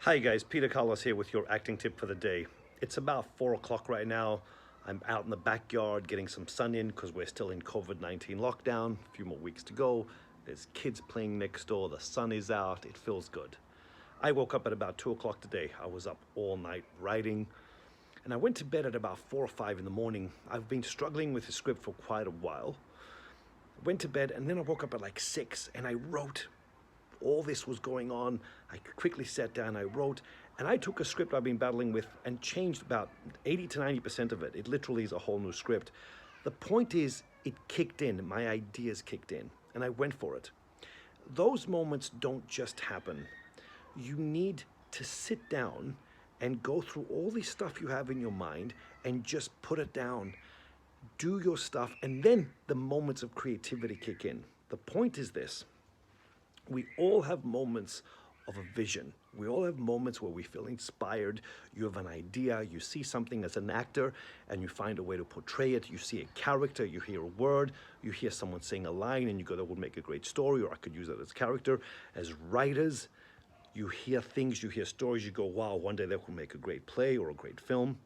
Hi guys, Peter Kalos here with your acting tip for the day. It's about 4 o'clock right now. I'm out in the backyard getting some sun in because we're still in COVID-19 lockdown. A few more weeks to go. There's kids playing next door. The sun is out. It feels good. I woke up at about 2 o'clock today. I was up all night writing and I went to bed at about 4 or 5 in the morning. I've been struggling with the script for quite a while. Went to bed and then I woke up at like 6 and I wrote. All this was going on. I quickly sat down, I wrote, and I took a script I've been battling with and changed about 80 to 90% of it. It literally is a whole new script. The point is, it kicked in, my ideas kicked in, and I went for it. Those moments don't just happen. You need to sit down and go through all the stuff you have in your mind and just put it down. Do your stuff, and then the moments of creativity kick in. The point is this. We all have moments of a vision. We all have moments where we feel inspired. You have an idea, you see something as an actor and you find a way to portray it. You see a character, you hear a word, you hear someone saying a line and you go, that would make a great story, or I could use that as character. As writers, you hear things, you hear stories, you go, wow, one day that could make a great play or a great film.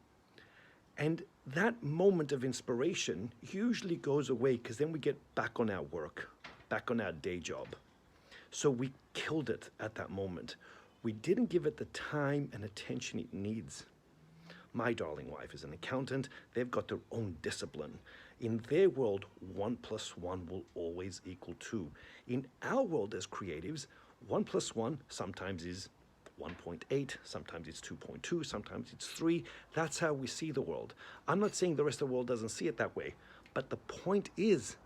And that moment of inspiration usually goes away because then we get back on our work, back on our day job. So we killed it at that moment. We didn't give it the time and attention it needs. My darling wife is an accountant. They've got their own discipline. In their world, 1 plus 1 will always equal 2. In our world as creatives, 1 plus 1 sometimes is 1.8, sometimes it's 2.2, sometimes it's 3. That's how we see the world. I'm not saying the rest of the world doesn't see it that way, but the point is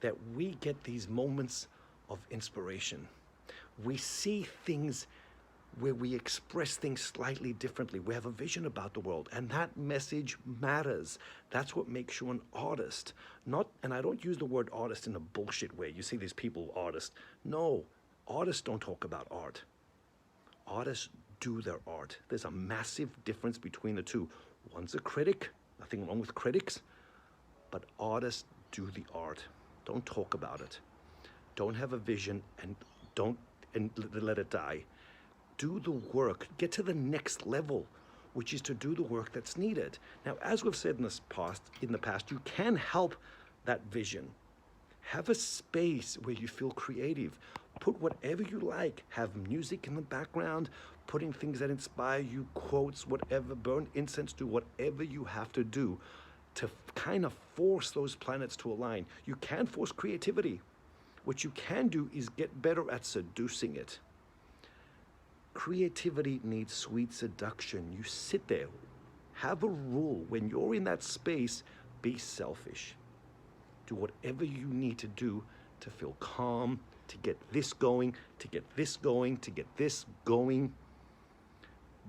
that we get these moments of inspiration. We see things where we express things slightly differently. We have a vision about the world, and that message matters. That's what makes you an artist. And I don't use the word artist in a bullshit way. You see these people, artists. No, artists don't talk about art. Artists do their art. There's a massive difference between the two. One's a critic, nothing wrong with critics, but artists do the art. Don't talk about it. Don't have a vision and let it die. Do the work. Get to the next level, which is to do the work that's needed. Now, as we've said in the past, you can help that vision. Have a space where you feel creative. Put whatever you like. Have music in the background, putting things that inspire you, quotes, whatever, burn incense, do whatever you have to do to kind of force those planets to align. You can force creativity. What you can do is get better at seducing it. Creativity needs sweet seduction. You sit there, have a rule. When you're in that space, be selfish. Do whatever you need to do to feel calm, to get this going, to get this going, to get this going.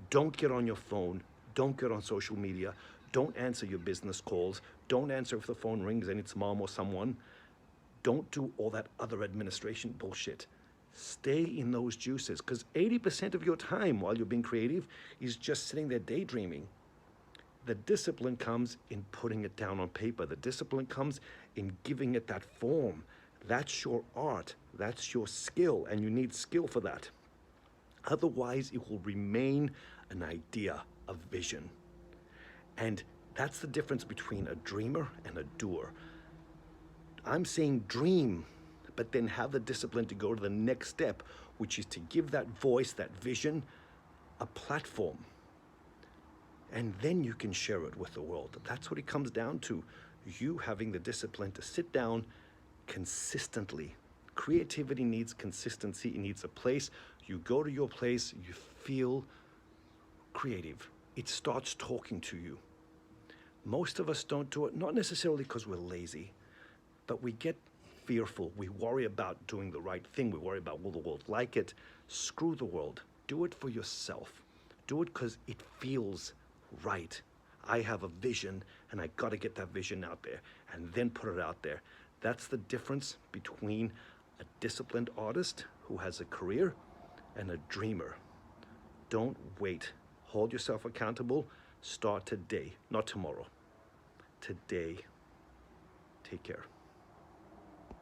Don't get on your phone. Don't get on social media. Don't answer your business calls. Don't answer if the phone rings and it's mom or someone. Don't do all that other administration bullshit. Stay in those juices, because 80% of your time while you're being creative is just sitting there daydreaming. The discipline comes in putting it down on paper. The discipline comes in giving it that form. That's your art. That's your skill, and you need skill for that. Otherwise, it will remain an idea, a vision. And that's the difference between a dreamer and a doer. I'm saying dream, but then have the discipline to go to the next step, which is to give that voice, that vision, a platform. And then you can share it with the world. That's what it comes down to. You having the discipline to sit down consistently. Creativity needs consistency. It needs a place. You go to your place, you feel creative. It starts talking to you. Most of us don't do it, not necessarily because we're lazy, but we get fearful. We worry about doing the right thing. We worry about, will the world like it? Screw the world. Do it for yourself. Do it because it feels right. I have a vision and I got to get that vision out there and then put it out there. That's the difference between a disciplined artist who has a career and a dreamer. Don't wait. Hold yourself accountable. Start today, not tomorrow. Today. Take care.